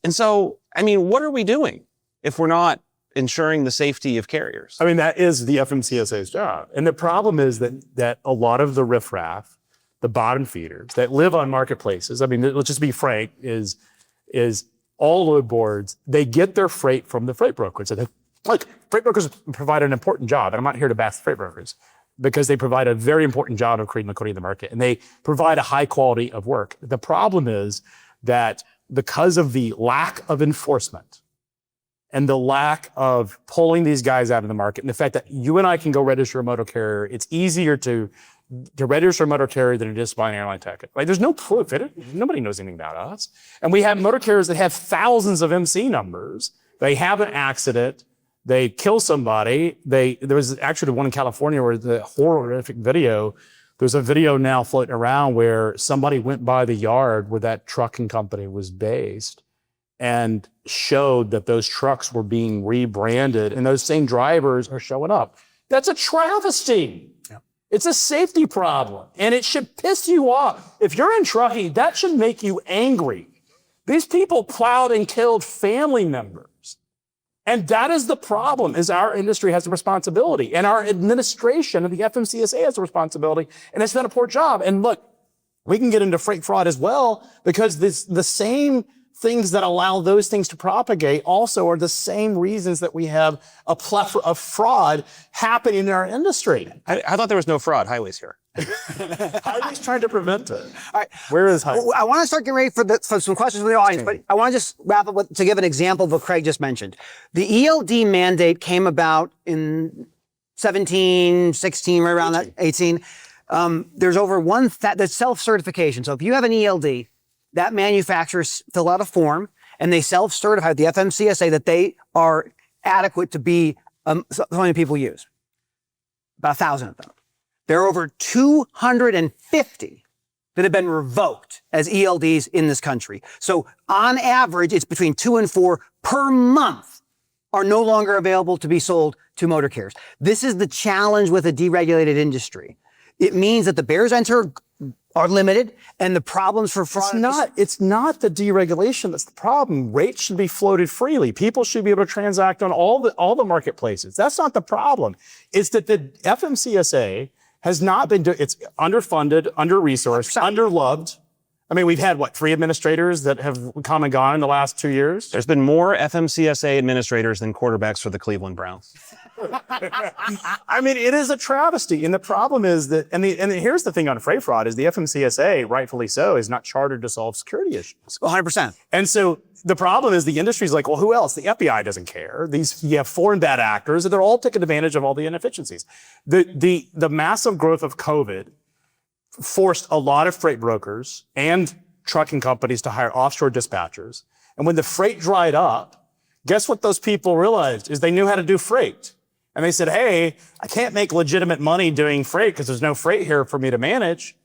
And so, I mean, what are we doing if we're not ensuring the safety of carriers? I mean, that is the FMCSA's job. And the problem is that a lot of the riffraff, the bottom feeders that live on marketplaces, I mean, let's just be frank, is all load boards, they get their freight from the freight brokers. Look, freight brokers provide an important job, and I'm not here to bash freight brokers, because they provide a very important job of creating liquidity in the market, and they provide a high quality of work. The problem is that because of the lack of enforcement and the lack of pulling these guys out of the market, and the fact that you and I can go register a motor carrier, it's easier to register a motor carrier than it is to buy an airline ticket. Like, there's no proof. Nobody knows anything about us. And we have motor carriers that have thousands of MC numbers. They have an accident. They kill somebody. There was actually one in California where the horrific video, there's a video now floating around where somebody went by the yard where that trucking company was based and showed that those trucks were being rebranded and those same drivers are showing up. That's a travesty. Yep. It's a safety problem, and it should piss you off. If you're in trucking, that should make you angry. These people plowed and killed family members. And that is the problem, is our industry has a responsibility, and our administration of the FMCSA has a responsibility, and it's done a poor job. And look, we can get into freight fraud as well, because the same things that allow those things to propagate also are the same reasons that we have a plethora of fraud happening in our industry. I thought there was no fraud. Highways here. Highways trying to prevent it. All right. Where is Highways? I want to start getting ready for some questions from the audience, but I want to just wrap up to give an example of what Craig just mentioned. The ELD mandate came about in 17, 16, right around that, 18. There's over that's self-certification. So if you have an ELD, that manufacturers fill out a form and they self-certify with the FMCSA that they are adequate to be so many people use. About 1,000 of them. There are over 250 that have been revoked as ELDs in this country. So on average, it's between 2 and 4 per month are no longer available to be sold to motor carriers. This is the challenge with a deregulated industry. It means that the barriers to enter are limited, and the problems for fraud. It's not the deregulation that's the problem. Rates should be floated freely. People should be able to transact on all the marketplaces. That's not the problem. It's that the FMCSA has not been it's underfunded, under-resourced, underloved. I mean, we've had 3 administrators that have come and gone in the last 2 years? There's been more FMCSA administrators than quarterbacks for the Cleveland Browns. I mean, it is a travesty. And the problem is that, and here's the thing on freight fraud, is the FMCSA, rightfully so, is not chartered to solve security issues. 100%. And so the problem is the industry's like, well, who else? The FBI doesn't care. You have foreign bad actors, and they're all taking advantage of all the inefficiencies. The massive growth of COVID forced a lot of freight brokers and trucking companies to hire offshore dispatchers. And when the freight dried up, guess what those people realized is they knew how to do freight. And they said, hey, I can't make legitimate money doing freight because there's no freight here for me to manage.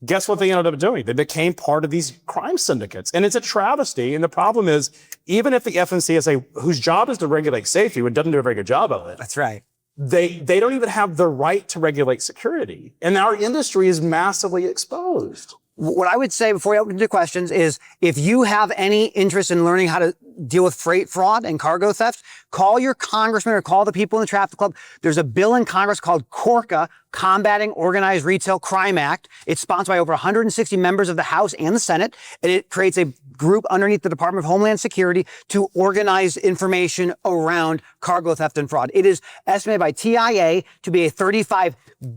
guess what they ended up doing? They became part of these crime syndicates. And it's a travesty. And the problem is, even if the FMCSA, whose job is to regulate safety, which doesn't do a very good job of it, That's right. they don't even have the right to regulate security. And our industry is massively exposed. What I would say before we open to questions is if you have any interest in learning how to deal with freight fraud and cargo theft, call your congressman or call the people in the traffic club. There's a bill in Congress called CORCA, Combating Organized Retail Crime Act. It's sponsored by over 160 members of the House and the Senate, and it creates a group underneath the Department of Homeland Security to organize information around cargo theft and fraud. It is estimated by TIA to be a 35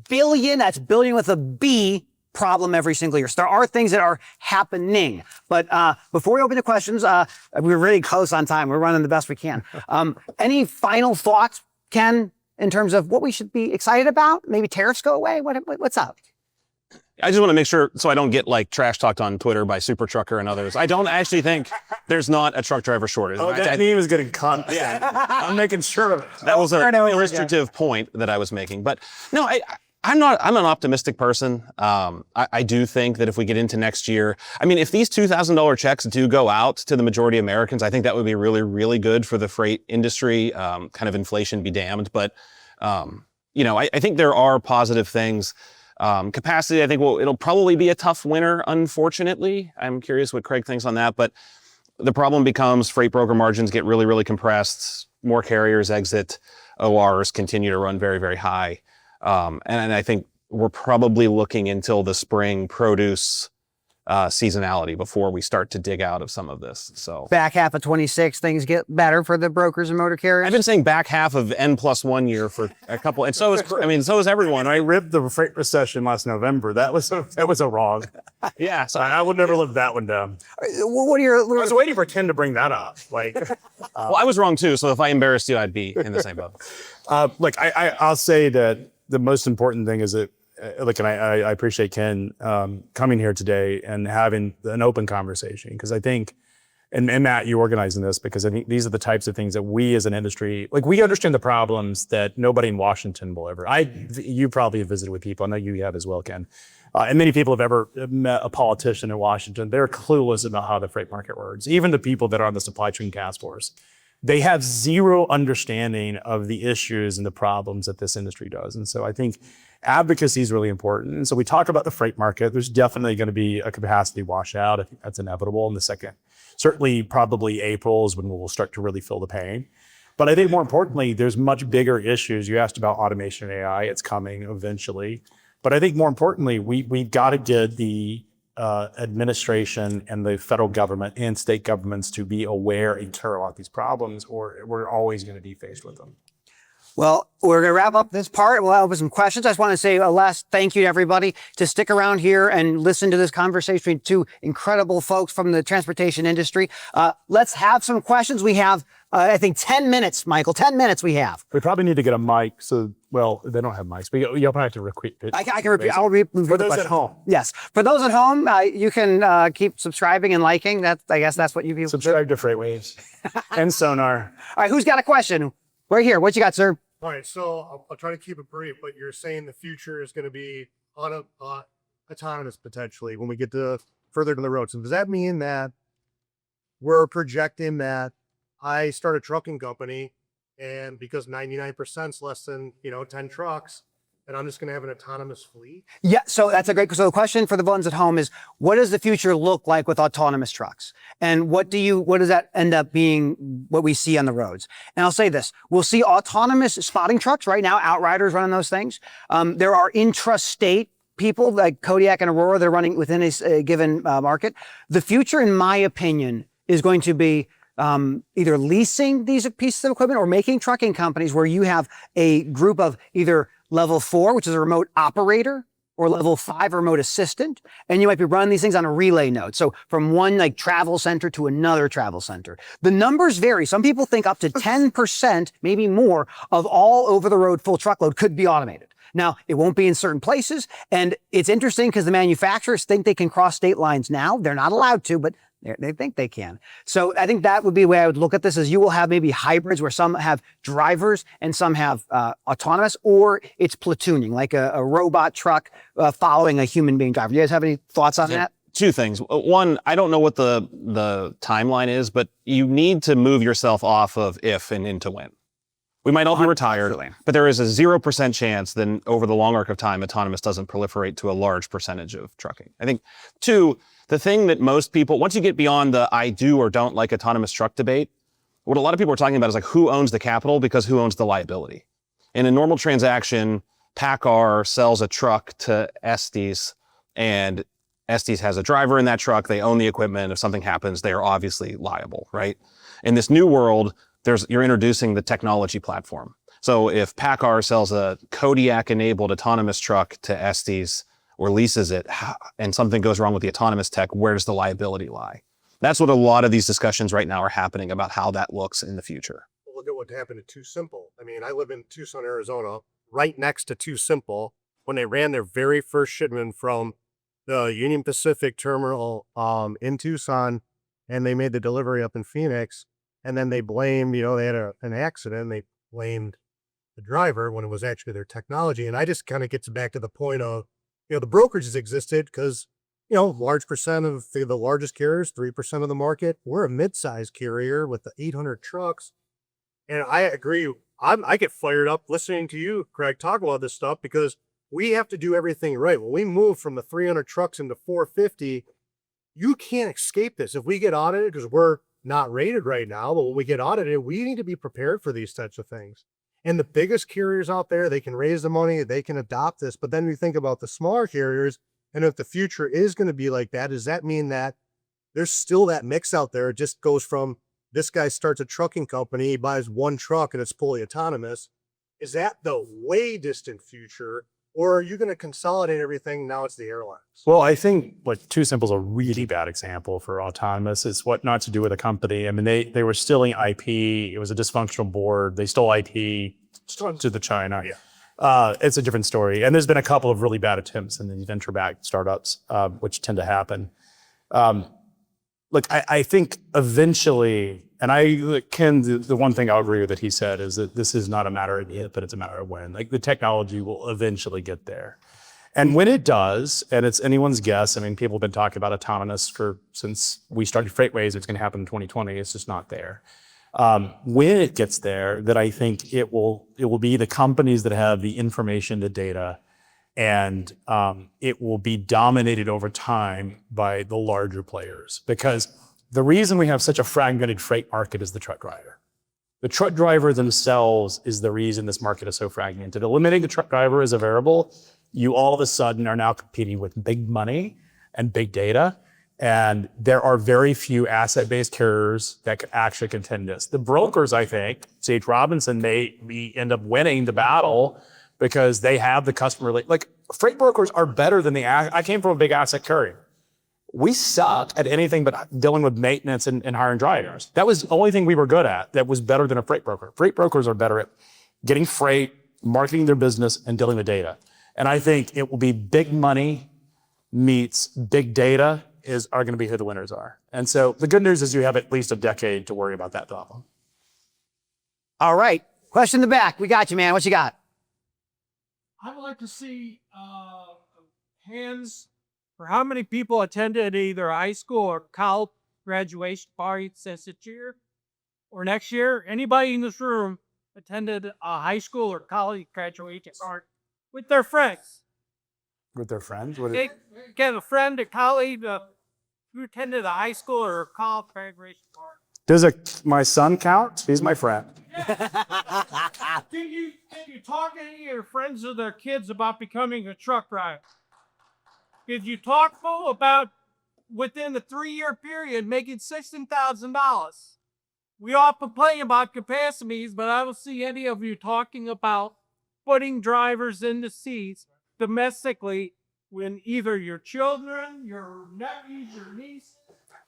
billion, that's billion with a B, problem every single year. So there are things that are happening. But before we open the questions, we're really close on time. We're running the best we can. Any final thoughts, Ken, in terms of what we should be excited about? Maybe tariffs go away? What's up? I just want to make sure so I don't get like trash talked on Twitter by Super Trucker and others. I don't actually think there's not a truck driver shortage. Oh, that meme is getting cut. Yeah. I'm making sure of it. That was an illustrative point that I was making. But no, I'm an optimistic person. I do think that if we get into next year, I mean, if these $2,000 checks do go out to the majority of Americans, I think that would be really, really good for the freight industry, kind of inflation be damned. But, I think there are positive things. Capacity, I think it'll probably be a tough winter, unfortunately. I'm curious what Craig thinks on that. But the problem becomes freight broker margins get really, really compressed. More carriers exit. ORs continue to run very, very high. And I think we're probably looking until the spring produce seasonality before we start to dig out of some of this. So back half of 26, things get better for the brokers and motor carriers. I've been saying back half of N+1 year for a couple, and so is everyone. I ripped the freight recession last November. That was a wrong. Yeah, so I would never live that one down. What are your? I was waiting for Ken to bring that up. well, I was wrong too. So if I embarrassed you, I'd be in the same boat. Look, I'll say that the most important thing is that, and I appreciate Ken coming here today and having an open conversation, because I think, and Matt, you organizing this, because I think these are the types of things that we as an industry, we understand the problems that nobody in Washington will ever. You probably have visited with people, I know you have as well, Ken, and many people have ever met a politician in Washington. They're clueless about how the freight market works. Even the people that are on the supply chain task force. They have zero understanding of the issues and the problems that this industry does. And so I think advocacy is really important. And so we talk about the freight market. There's definitely going to be a capacity washout. I think that's inevitable in the second. Certainly, probably April is when we'll start to really feel the pain. But I think more importantly, there's much bigger issues. You asked about automation and AI. It's coming eventually. But I think more importantly, we've got to get the administration and the federal government and state governments to be aware and care about these problems, or we're always going to be faced with them. Well, we're going to wrap up this part. We'll have some questions. I just want to say a last thank you to everybody to stick around here and listen to this conversation between two incredible folks from the transportation industry. Let's have some questions. We have, I think, 10 minutes, Michael. 10 minutes we have. We probably need to get a mic. So, well, they don't have mics, but you'll probably have to repeat it. I can repeat. I'll repeat for those at home. Yes. For those at home, you can keep subscribing and liking. I guess that's what you do. Subscribe to FreightWaves and Sonar. All right. Who's got a question? We're here. What you got, sir? All right, so I'll try to keep it brief, but you're saying the future is going to be autonomous potentially when we get further to the road. So does that mean that we're projecting that I start a trucking company, and because 99% is less than 10 trucks, and I'm just going to have an autonomous fleet? Yeah, so that's a great. So the question for the ones at home is, what does the future look like with autonomous trucks? And what does that end up being? What we see on the roads? And I'll say this: we'll see autonomous spotting trucks right now. Outriders running those things. There are intrastate people like Kodiak and Aurora. They're running within a given market. The future, in my opinion, is going to be either leasing these pieces of equipment or making trucking companies where you have a group of either level 4, which is a remote operator, or level 5, a remote assistant. And you might be running these things on a relay node. So from one travel center to another travel center. The numbers vary. Some people think up to 10%, maybe more, of all over the road full truckload could be automated. Now, it won't be in certain places. And it's interesting because the manufacturers think they can cross state lines now. They're not allowed to, but They think they can. So I think that would be the way I would look at this is you will have maybe hybrids where some have drivers and some have autonomous, or it's platooning, like a robot truck following a human being driver. You guys have any thoughts on that? Two things. One, I don't know what the timeline is, but you need to move yourself off of if and into when. We might all be retired, but there is a 0% chance that over the long arc of time, autonomous doesn't proliferate to a large percentage of trucking. I think, two, the thing that most people, once you get beyond the I do or don't like autonomous truck debate, what a lot of people are talking about is like who owns the capital because who owns the liability. In a normal transaction, PACCAR sells a truck to Estes and Estes has a driver in that truck. They own the equipment. If something happens, they are obviously liable, right? In this new world, you're introducing the technology platform. So if PACCAR sells a Kodiak-enabled autonomous truck to Estes or leases it, and something goes wrong with the autonomous tech, where does the liability lie? That's what a lot of these discussions right now are happening about how that looks in the future. Well, look at what happened at Too Simple. I mean, I live in Tucson, Arizona, right next to Too Simple. When they ran their very first shipment from the Union Pacific terminal in Tucson, and they made the delivery up in Phoenix, and then they blamed, they had an accident, and they blamed the driver when it was actually their technology. And I just kind of gets back to the point of, the brokerages existed because, large percent of the largest carriers, 3% of the market. We're a mid-sized carrier with the 800 trucks. And I agree. I get fired up listening to you, Craig, talk about this stuff because we have to do everything right. When we move from the 300 trucks into 450, you can't escape this. If we get audited, because we're not rated right now, but when we get audited, we need to be prepared for these types of things. And the biggest carriers out there, they can raise the money, they can adopt this. But then we think about the smaller carriers, and if the future is going to be like that, does that mean that there's still that mix out there? It just goes from this guy starts a trucking company, he buys one truck and it's fully autonomous. Is that the way distant future? Or are you going to consolidate everything? Now it's the airlines. Well, I think like Too Simple is a really bad example for autonomous. It's what not to do with a company. I mean, they were stealing IP. It was a dysfunctional board. They stole IP to the China. Yeah. It's a different story. And there's been a couple of really bad attempts in the venture-backed startups, which tend to happen. Look, I think eventually, and Ken, the one thing I'll agree with that he said is that this is not a matter of if, but it's a matter of when. Like the technology will eventually get there. And when it does, and it's anyone's guess, I mean, people have been talking about autonomous since we started FreightWaves, it's gonna happen in 2020, it's just not there. When it gets there, that I think it will be the companies that have the information, the data, and it will be dominated over time by the larger players. Because the reason we have such a fragmented freight market is the truck driver. The truck driver themselves is the reason this market is so fragmented. Eliminating the truck driver as a variable, you all of a sudden are now competing with big money and big data. And there are very few asset-based carriers that could actually contend this. The brokers, I think, C.H. Robinson may end up winning the battle because they have the customer. Like freight brokers are better than I came from a big asset carrier. We suck at anything but dealing with maintenance and hiring drivers. That was the only thing we were good at that was better than a freight broker. Freight brokers are better at getting freight, marketing their business, and dealing with data. And I think it will be big money meets big data are going to be who the winners are. And so the good news is you have at least a decade to worry about that problem. All right. Question in the back. We got you, man. What you got? I would like to see hands for how many people attended either high school or college graduation parties this year or next year. Anybody in this room attended a high school or college graduation party with their friends? With their friends? Get a friend, a colleague who attended a high school or college graduation party. Does my son count? He's my friend. Can you talk to any of your friends or their kids about becoming a truck driver? Did you talk about within the 3-year period making $16,000? We all complain about capacities, but I don't see any of you talking about putting drivers in the seats domestically when either your children, your nephews, your nieces.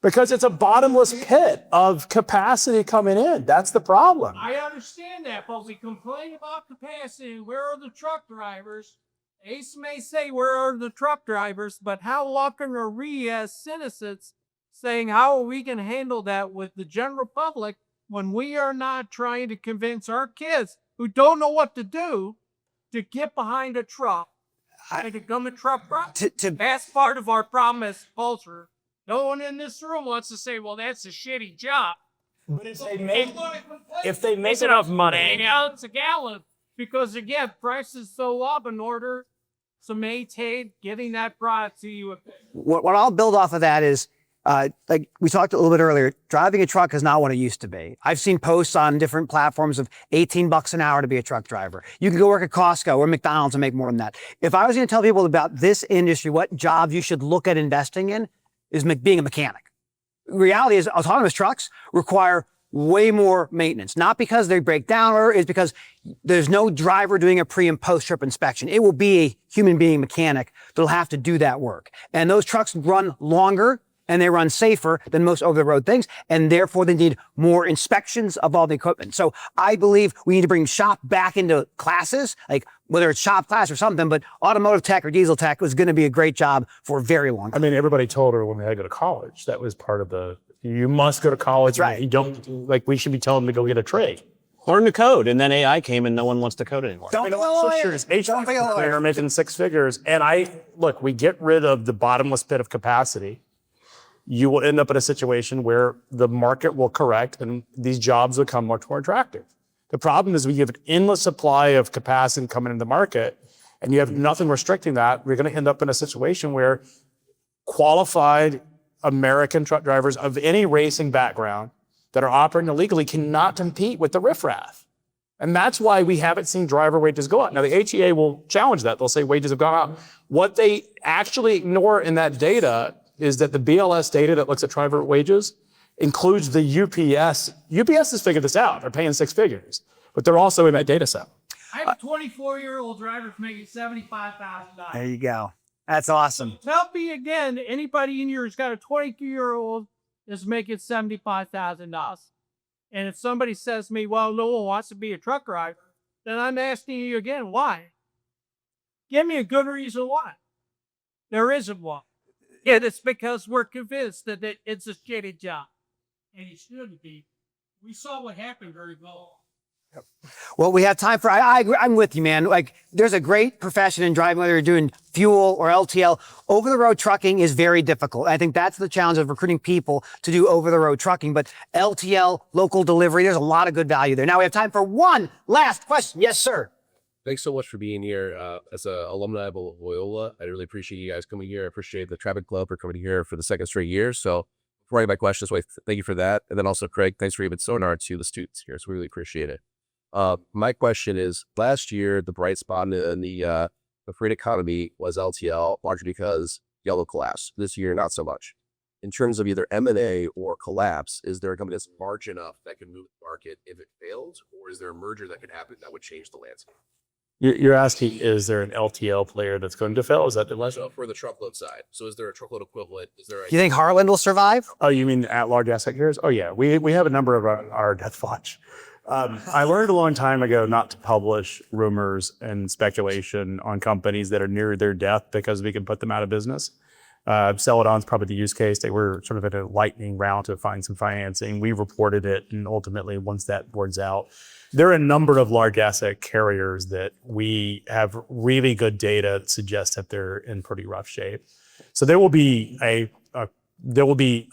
Because it's a bottomless pit of capacity coming in. That's the problem. I understand that, but we complain about capacity. Where are the truck drivers? Ace may say, where are the truck drivers? But how often are we as citizens saying, how are we going to handle that with the general public when we are not trying to convince our kids who don't know what to do to get behind a truck and become a truck driver? That's part of our problem as a culture. No one in this room wants to say, well, that's a shitty job. But if they make enough money, $8 a gallon, because again, price is so up in order to maintain getting that product to you. What I'll build off of that is, like we talked a little bit earlier, driving a truck is not what it used to be. I've seen posts on different platforms of $18 an hour to be a truck driver. You can go work at Costco or McDonald's and make more than that. If I was going to tell people about this industry, what jobs you should look at investing in is being a mechanic. Reality is autonomous trucks require way more maintenance, not because they break down, or it's because there's no driver doing a pre and post trip inspection. It will be a human being mechanic that'll have to do that work. And those trucks run longer and they run safer than most over-the-road things, and therefore they need more inspections of all the equipment. So I believe we need to bring shop back into classes, like whether it's shop class or something, but automotive tech or diesel tech was going to be a great job for a very long time. I mean, everybody told her when they had to go to college, that was part of the, you must go to college. That's right. You don't, like, we should be telling them to go get a trade. Learn to code, and then AI came and no one wants to code anymore. Don't be a So lawyer. sure, Don't be a lawyer. they're making 6 figures. And look, we get rid of the bottomless pit of capacity. You will end up in a situation where the market will correct and these jobs become much more attractive. The problem is we have an endless supply of capacity coming into the market and you have nothing restricting that. We're going to end up in a situation where qualified American truck drivers of any racing background that are operating illegally cannot compete with the riffraff. And that's why we haven't seen driver wages go up. Now, the HEA will challenge that. They'll say wages have gone up. What they actually ignore in that data is that the BLS data that looks at driver wages includes the UPS. UPS has figured this out. They're paying 6 figures, but they're also in that data set. I have a 24-year-old driver making $75,000. There you go. That's awesome. Tell me again, anybody in here who's got a 22-year-old is making $75,000. And if somebody says to me, well, no one wants to be a truck driver, then I'm asking you again, why? Give me a good reason why. There isn't one. And it's because we're convinced that it's a shitty job. And it shouldn't be. We saw what happened very well. Well, we have time for, I agree, I'm with you, man. Like, there's a great profession in driving, whether you're doing fuel or LTL. Over-the-road trucking is very difficult. I think that's the challenge of recruiting people to do over-the-road trucking. But LTL, local delivery, there's a lot of good value there. Now we have time for one last question. Yes, sir. Thanks so much for being here. As an alumni of Loyola, I really appreciate you guys coming here. I appreciate the Traffic Club for coming here for the 2nd straight year. So before I get my questions, thank you for that. And then also, Craig, thanks for giving sonar to the students here. So we really appreciate it. My question is, last year, the bright spot in the freight economy was LTL, largely because Yellow collapsed. This year, not so much. In terms of either M&A or collapse, is there a company that's large enough that can move the market if it fails? Or is there a merger that could happen that would change the landscape? You're asking, is there an LTL player that's going to fail? Is that the question? So for the truckload side. So is there a truckload equivalent? Is there Do you think Heartland will survive? Oh, you mean at large asset carriers? Oh, yeah. We have a number of our death watch. I learned a long time ago not to publish rumors and speculation on companies that are near their death because we can put them out of business. Celadon's probably the use case. They were sort of at a lightning round to find some financing. We reported it, and ultimately, once that board's out, there are a number of large asset carriers that we have really good data that suggests that they're in pretty rough shape. So there will be a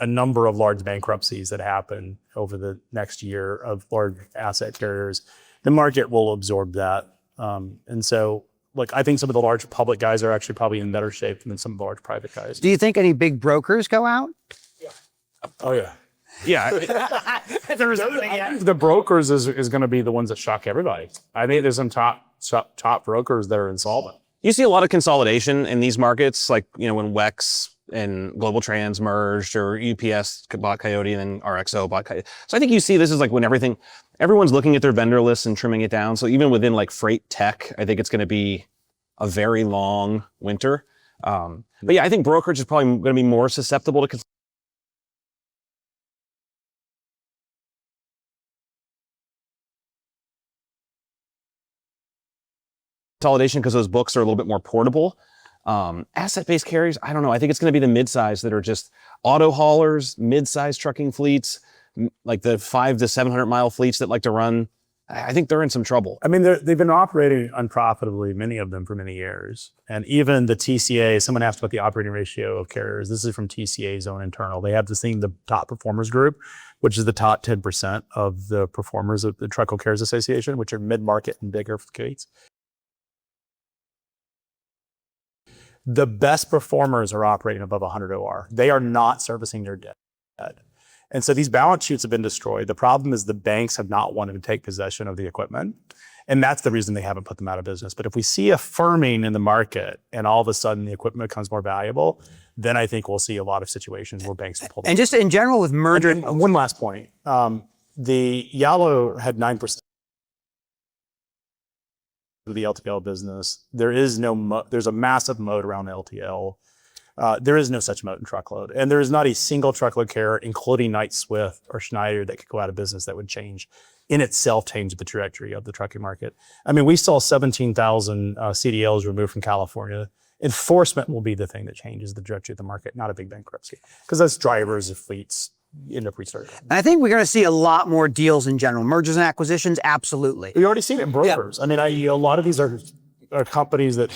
number of large bankruptcies that happen over the next year of large asset carriers. The market will absorb that. And so, look, I think some of the large public guys are actually probably in better shape than some of the large private guys. Do you think any big brokers go out? Oh, yeah. Yeah. The brokers is going to be the ones that shock everybody. I think there's some top brokers that are insolvent. You see a lot of consolidation in these markets, like, when WEX and Global Trans merged, or UPS bought Coyote and then RXO bought Coyote. So I think you see this is like when everyone's looking at their vendor lists and trimming it down. So even within like freight tech, I think it's going to be a very long winter. But yeah, I think brokerage is probably going to be more susceptible to consolidation because those books are a little bit more portable. Asset-based carriers, I don't know. I think it's going to be the mid-size that are just auto haulers, mid-sized trucking fleets, like the 500 to 700 mile fleets that like to run, I think they're in some trouble. I mean, they've been operating unprofitably, many of them, for many years. And even the TCA, someone asked about the operating ratio of carriers. This is from TCA's own internal. They have this thing, the top performers group, which is the top 10% of the performers of the Truckle Carriers Association, which are mid-market and bigger fleets. The best performers are operating above 100 OR. They are not servicing their debt. And so these balance sheets have been destroyed. The problem is the banks have not wanted to take possession of the equipment. And that's the reason they haven't put them out of business. But if we see a firming in the market and all of a sudden the equipment becomes more valuable, then I think we'll see a lot of situations where banks will pull them. And just in general with merger. And one last point. The Yellow had 9% of the LTL business. There's a massive moat around LTL. There is no such moat in truckload. And there is not a single truckload carrier, including Knight Swift or Schneider, that could go out of business that would change the trajectory of the trucking market. I mean, we saw 17,000 CDLs removed from California. Enforcement will be the thing that changes the trajectory of the market, not a big bankruptcy. Because those drivers of fleets end up restarting. And I think we're going to see a lot more deals in general. Mergers and acquisitions, absolutely. We already see it in brokers. Yeah. I mean, a lot of these are companies that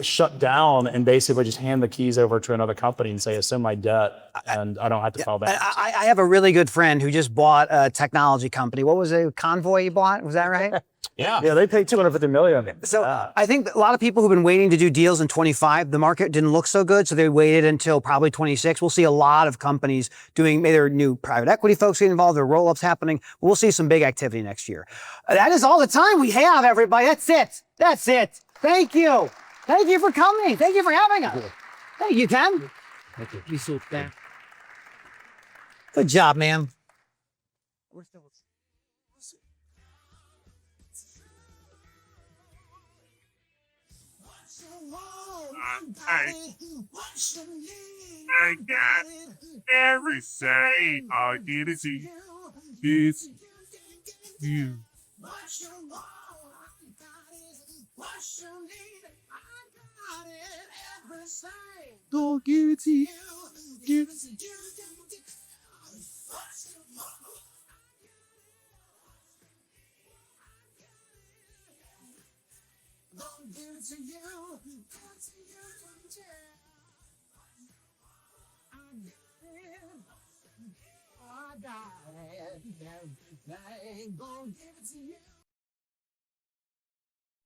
shut down and basically just hand the keys over to another company and say, assume my debt, and I don't have to file back. I have a really good friend who just bought a technology company. What was it? Convoy he bought? Was that right? Yeah. Yeah, they paid $250 million. So I think a lot of people who've been waiting to do deals in 25, the market didn't look so good, so they waited until probably 26. We'll see a lot of companies doing, maybe their new private equity folks getting involved, their roll-ups happening. We'll see some big activity next year. That is all the time we have, everybody. That's it. That's it. Thank you. Thank you for coming. Thank you for having us. Thank you, Ken. Thank you. You so bad. Good job, man. I got everything I need to see. It's you. Don't give it to you. Give it to you. Don't give it to you. I got everything. Gonna give it to you.